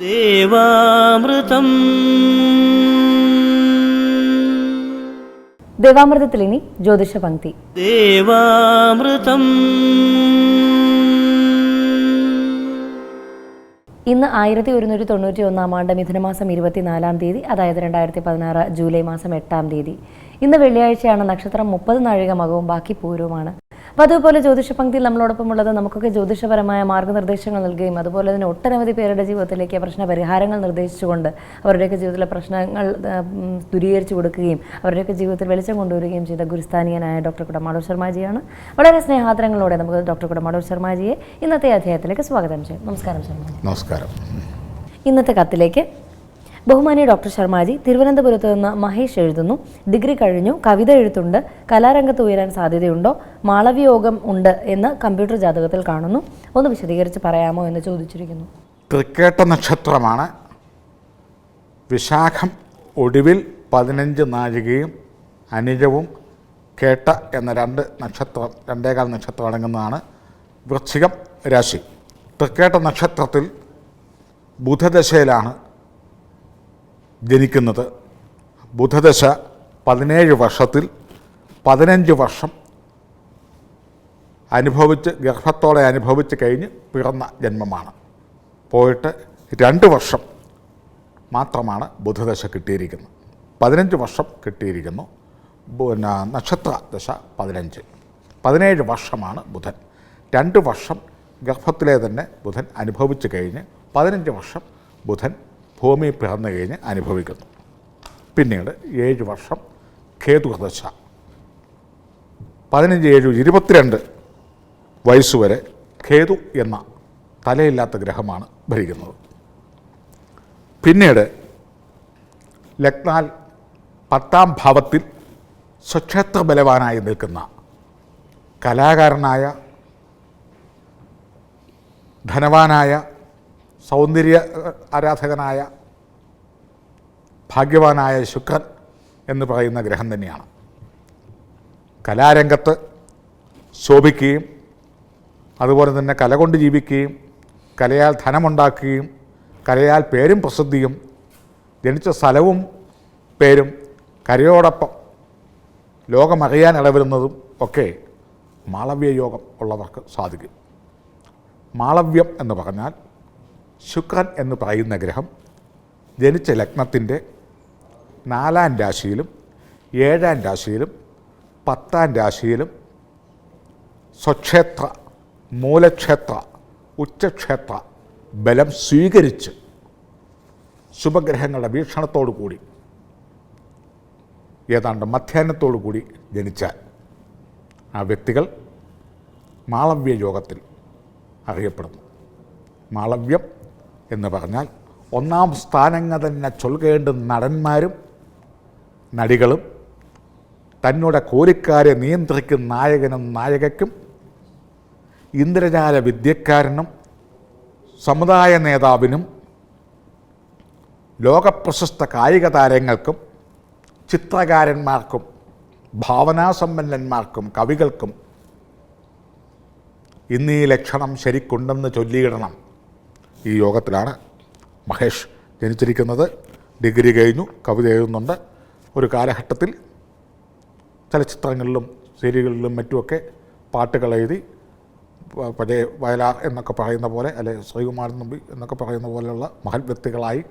ദേവാമൃതം. ദേവാമൃതത്തിൽ ഇനി ജ്യോതിഷ പങ്ക്തി. ദേവാമൃതം. ഇന്ന് 1191 മിഥുനമാസം 24 തീയതി, അതായത് 2016 ജൂലൈ മാസം 8 തീയതി. ഇന്ന് വെള്ളിയാഴ്ചയാണ്. നക്ഷത്രം 30 നാഴിക മകവും ബാക്കി പൂരവുമാണ്. അപ്പോൾ അതുപോലെ ജ്യോതിഷ പങ്ക്തിയിൽ നമ്മളോടൊപ്പം ഉള്ളത് നമുക്കൊക്കെ ജ്യോതിഷപരമായ മാർഗ്ഗനിർദ്ദേശങ്ങൾ നൽകുകയും അതുപോലെ തന്നെ ഒട്ടനവധി പേരുടെ ജീവിതത്തിലേക്ക് പ്രശ്ന പരിഹാരങ്ങൾ നിർദ്ദേശിച്ചുകൊണ്ട് അവരുടെയൊക്കെ ജീവിതത്തിലെ പ്രശ്നങ്ങൾ ദൂരീകരിച്ചു കൊടുക്കുകയും അവരുടെയൊക്കെ ജീവിതത്തിൽ വെളിച്ചം കൊണ്ടുവരികയും ചെയ്ത ഗുരുസ്ഥാനീയനായ ഡോക്ടർ കുടമാളൂർ ശർമാജിയാണ്. വളരെ സ്നേഹാദരങ്ങളോടെ നമുക്ക് ഡോക്ടർ കുടമാളൂർ ശർമാജിയെ ഇന്നത്തെ അധ്യായത്തിലേക്ക് സ്വാഗതം ചെയ്യാം. നമസ്കാരം ശർമാജി. നമസ്കാരം. ഇന്നത്തെ കത്തിലേക്ക് ബഹുമാനി ഡോക്ടർ ശർമാജി, തിരുവനന്തപുരത്ത് നിന്ന് മഹേഷ് എഴുതുന്നു. ഡിഗ്രി കഴിഞ്ഞു, കവിത എഴുത്തുണ്ട്, കലാരംഗത്ത് ഉയരാൻ സാധ്യതയുണ്ടോ, മാളവ്യയോഗം ഉണ്ട് എന്ന് കമ്പ്യൂട്ടർ ജാതകത്തിൽ കാണുന്നു, ഒന്ന് വിശദീകരിച്ച് പറയാമോ എന്ന് ചോദിച്ചിരിക്കുന്നു. തൃക്കേട്ട നക്ഷത്രമാണ്. വിശാഖം ഒടുവിൽ 15 നാഴികയും അനിഴവും കേട്ട എന്ന 2.25 നക്ഷത്രം അടങ്ങുന്നതാണ് വൃശ്ചികം രാശി. തൃക്കേട്ട നക്ഷത്രത്തിൽ ബുധദശയിലാണ് ജനിക്കുന്നത്. ബുധദശ 17 വർഷത്തിൽ 15 വർഷം ഗർഭത്തോടെ അനുഭവിച്ച് കഴിഞ്ഞ് പിറന്ന ജന്മമാണ്. പോയിട്ട് 2 വർഷം മാത്രമാണ് ബുധദശ കിട്ടിയിരിക്കുന്നത്. 15 വർഷം കിട്ടിയിരിക്കുന്നു. നക്ഷത്ര ദശ 17 വർഷമാണ് ബുധൻ. 2 വർഷം ഗർഭത്തിലെ തന്നെ ബുധൻ അനുഭവിച്ച് കഴിഞ്ഞ് 15 വർഷം ബുധൻ ഭൂമി പിറന്നു കഴിഞ്ഞ് അനുഭവിക്കുന്നു. പിന്നീട് 7 വർഷം കേതുദശ. 15, 7, 22 വയസ്സുവരെ കേതു എന്ന തലയില്ലാത്ത ഗ്രഹമാണ് ഭരിക്കുന്നത്. പിന്നീട് ലഗ്നാൽ 10ാം ഭാവത്തിൽ സ്വക്ഷേത്ര ബലവാനായി നിൽക്കുന്ന കലാകാരനായ, ധനവാനായ, സൗന്ദര്യ ആരാധകനായ, ഭാഗ്യവാനായ ശുക്രൻ എന്ന് പറയുന്ന ഗ്രഹം തന്നെയാണ്. കലാരംഗത്ത് ശോഭിക്കുകയും അതുപോലെ തന്നെ കല കൊണ്ട് ജീവിക്കുകയും കലയാൽ ധനമുണ്ടാക്കുകയും കലയാൽ പേരും പ്രസിദ്ധിയും ജനിച്ച സ്ഥലവും പേരും കരയോടൊപ്പം ലോകമറിയാൻ ഇടവരുന്നതും ഒക്കെ മാളവ്യയോഗം ഉള്ളവർക്ക് സാധിക്കും. മാളവ്യം എന്ന് പറഞ്ഞാൽ ശുക്രൻ എന്ന് പറയുന്ന ഗ്രഹം ജനിച്ച ലഗ്നത്തിൻ്റെ 4ാം രാശിയിലും 7ാം രാശിയിലും 10ാം രാശിയിലും സ്വക്ഷേത്ര, മൂലക്ഷേത്ര, ഉച്ചക്ഷേത്ര ബലം സ്വീകരിച്ച് ശുഭഗ്രഹങ്ങളുടെ വീക്ഷണത്തോടു കൂടി ഏതാണ്ട് മധ്യാഹ്നത്തോടു കൂടി ജനിച്ചാൽ ആ വ്യക്തികൾ മാളവ്യ യോഗത്തിൽ അറിയപ്പെടുന്നു. മാളവ്യം എന്ന് പറഞ്ഞാൽ 1ാം സ്ഥാനങ്ങൾ തന്നെ ചൊൽകേണ്ട നടന്മാരും നടികളും തന്നോടെ കോലിക്കാരെ നിയന്ത്രിക്കുന്ന നായകനും നായകയ്ക്കും ഇന്ദ്രജാല വിദ്യക്കാരനും സമുദായ നേതാവിനും ലോകപ്രശസ്ത കായിക താരങ്ങൾക്കും ചിത്രകാരന്മാർക്കും ഭാവനാസമ്പന്നന്മാർക്കും കവികൾക്കും ഇന്നീ ലക്ഷണം ശരിക്കുണ്ടെന്ന് ചൊല്ലിയിടണം. ഈ യോഗത്തിലാണ് മഹേഷ് ജനിച്ചിരിക്കുന്നത്. ഡിഗ്രി കഴിഞ്ഞു, കവിത എഴുതുന്നുണ്ട്. ഒരു കാലഘട്ടത്തിൽ ചലച്ചിത്രങ്ങളിലും സീരിയലുകളിലും മറ്റുമൊക്കെ പാട്ടുകൾ എഴുതി പഴയ വയലാർ എന്നൊക്കെ പറയുന്ന പോലെ, അല്ലെങ്കിൽ ശ്രീകുമാരൻ നമ്പി എന്നൊക്കെ പറയുന്ന പോലെയുള്ള മഹൽ വ്യക്തികളായി,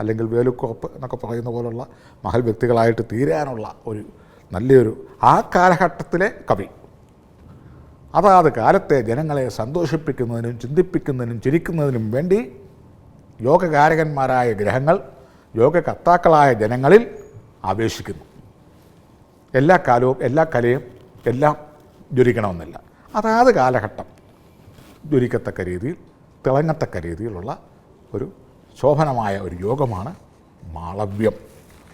അല്ലെങ്കിൽ വേലുക്കുറപ്പ് എന്നൊക്കെ പറയുന്ന പോലുള്ള മഹൽ വ്യക്തികളായിട്ട് തീരാനുള്ള ഒരു നല്ലൊരു ആ കാലഘട്ടത്തിലെ കവി. അതാത് കാലത്തെ ജനങ്ങളെ സന്തോഷിപ്പിക്കുന്നതിനും ചിന്തിപ്പിക്കുന്നതിനും ചിരിക്കുന്നതിനും വേണ്ടി യോഗകാരകന്മാരായ ഗ്രഹങ്ങൾ യോഗകർത്താക്കളായ ജനങ്ങളിൽ ആവേശിക്കുന്നു. എല്ലാ കാലവും എല്ലാ കലയും എല്ലാം ജ്വലിക്കണമെന്നില്ല. അതാത് കാലഘട്ടം ജ്വലിക്കത്തക്ക രീതിയിൽ, തിളങ്ങത്തക്ക രീതിയിലുള്ള ഒരു ശോഭനമായ ഒരു യോഗമാണ് മാളവ്യം.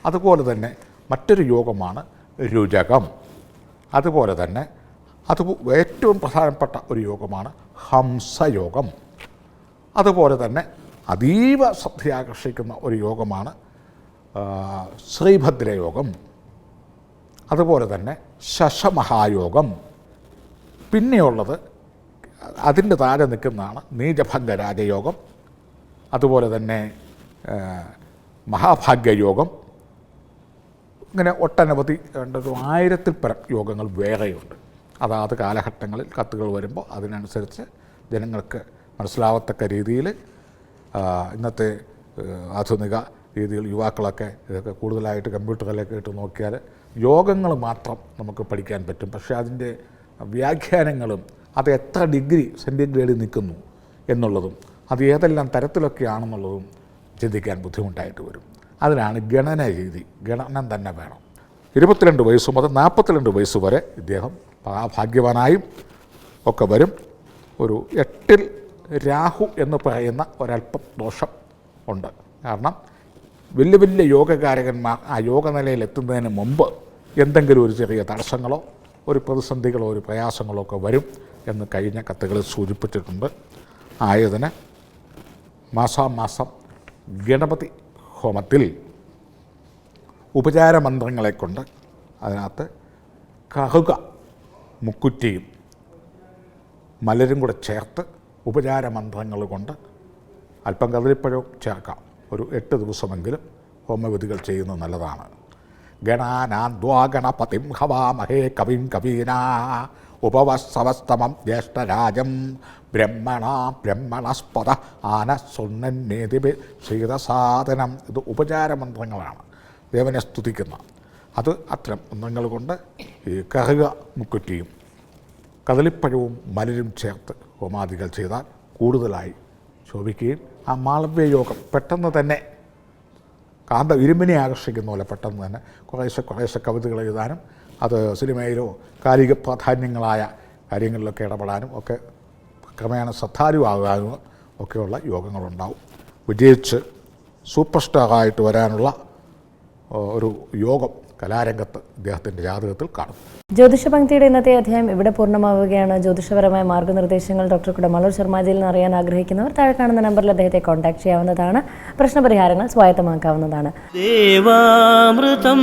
അതുപോലെ തന്നെ മറ്റൊരു യോഗമാണ് രുചകം. അതുപോലെ തന്നെ ഏറ്റവും പ്രധാനപ്പെട്ട ഒരു യോഗമാണ് ഹംസയോഗം. അതുപോലെ തന്നെ അതീവ ശ്രദ്ധയാകർഷിക്കുന്ന ഒരു യോഗമാണ് ശ്രീഭദ്രയോഗം. അതുപോലെ തന്നെ ശശമഹായോഗം. പിന്നെയുള്ളത് അതിൻ്റെ താഴെ നിൽക്കുന്നതാണ് നീചഭംഗ രാജയോഗം. അതുപോലെ തന്നെ മഹാഭാഗ്യയോഗം, ഇങ്ങനെ ഒട്ടനവധി 1000-ൽ പരം യോഗങ്ങൾ വേറെയുണ്ട്. അതാത് കാലഘട്ടങ്ങളിൽ കത്തുകൾ വരുമ്പോൾ അതിനനുസരിച്ച് ജനങ്ങൾക്ക് മനസ്സിലാവത്തക്ക രീതിയിൽ ഇന്നത്തെ ആധുനിക രീതിയിൽ യുവാക്കളൊക്കെ ഇതൊക്കെ കൂടുതലായിട്ട് കമ്പ്യൂട്ടറിലൊക്കെ ഇട്ട് നോക്കിയാൽ യോഗങ്ങൾ മാത്രം നമുക്ക് പഠിക്കാൻ പറ്റും. പക്ഷേ അതിൻ്റെ വ്യാഖ്യാനങ്ങളും അത് എത്ര ഡിഗ്രി സെൻറ്റിഗ്രേഡിൽ നിൽക്കുന്നു എന്നുള്ളതും അത് ഏതെല്ലാം തരത്തിലൊക്കെയാണെന്നുള്ളതും ചിന്തിക്കാൻ ബുദ്ധിമുട്ടായിട്ട് വരും. അതിനാണ് ഗണന രീതി, ഗണനം തന്നെ വേണം. 22 വയസ്സ് മുതൽ 42 വയസ്സ് വരെ ഇദ്ദേഹം ഭാഗ്യവാനായും ഒക്കെ വരും. ഒരു 8-ൽ രാഹു എന്ന് പറയുന്ന ഒരല്പം ദോഷം ഉണ്ട്. കാരണം വലിയ വലിയ യോഗകാരകന്മാർ ആ യോഗനിലയിൽ എത്തുന്നതിന് മുമ്പ് എന്തെങ്കിലും ഒരു ചെറിയ തടസ്സങ്ങളോ ഒരു പ്രതിസന്ധികളോ ഒരു പ്രയാസങ്ങളോ ഒക്കെ വരും എന്ന് കഴിഞ്ഞ കത്തുകളിൽ സൂചിപ്പിച്ചിട്ടുണ്ട്. ആയതിന് മാസാമാസം ഗണപതി ഹോമത്തിൽ ഉപചാരമന്ത്രങ്ങളെ കൊണ്ട് അതിനകത്ത് കറുക മുക്കുറ്റിയും മലരും കൂടെ ചേർത്ത് ഉപചാരമന്ത്രങ്ങൾ കൊണ്ട് അല്പം കദളിപ്പഴവും ചേർക്കാം. ഒരു 8 ദിവസമെങ്കിലും ഹോമവിധികൾ ചെയ്യുന്നത് നല്ലതാണ്. ഗണാനാദ്വാ ഗണപതിം ഹവാമഹേ കവിം കവീനാ ഉപവസ്സവസ്തമം ജ്യേഷ്ഠരാജം ബ്രഹ്മണസ്പദ ആനസുന്നന്നേതി ശ്രീതസാധനം. ഇത് ഉപചാരമന്ത്രങ്ങളാണ്, ദേവനെ സ്തുതിക്കുന്ന. അത് അത്തരം മന്ത്രങ്ങൾ കൊണ്ട് ഈ കറുക മുക്കുറ്റിയും കദളിപ്പഴവും മലരും ചേർത്ത് ഹോമാദികൾ ചെയ്താൽ കൂടുതലായി ശോഭിക്കുകയും ആ മാളവ്യയോഗം പെട്ടെന്ന് തന്നെ ഇരുമ്പിനെ ആകർഷിക്കുന്ന പോലെ പെട്ടെന്ന് തന്നെ കുറേശ്ശെ കവിതകൾ എഴുതാനും അത് സിനിമയിലോ കാലിക പ്രാധാന്യങ്ങളായ കാര്യങ്ങളിലൊക്കെ ഇടപെടാനും ഒക്കെ ക്രമേണ ശ്രദ്ധാലുവാകാനും ഒക്കെയുള്ള യോഗങ്ങളുണ്ടാവും. വിജയിച്ച് സൂപ്പർ സ്റ്റാറായിട്ട് വരാനുള്ള ഒരു യോഗം കലാരംഗത്ത് ഇദ്ദേഹത്തിൻ്റെ ജാതകത്തിൽ കാണും. ജ്യോതിഷപംക്തിയുടെ ഇന്നത്തെ അധ്യായം ഇവിടെ പൂർണ്ണമാവുകയാണ്. ജ്യോതിഷപരമായ മാർഗ്ഗനിർദ്ദേശങ്ങൾ ഡോക്ടർ കുടമാളൂർ ശർമാജിയിൽ നിന്ന് അറിയാൻ ആഗ്രഹിക്കുന്നവർ താഴെ കാണുന്ന നമ്പറിൽ അദ്ദേഹത്തെ കോൺടാക്ട് ചെയ്യാവുന്നതാണ്. പ്രശ്നപരിഹാരങ്ങൾ സ്വായത്തമാക്കാവുന്നതാണ്. ദേവാമൃതം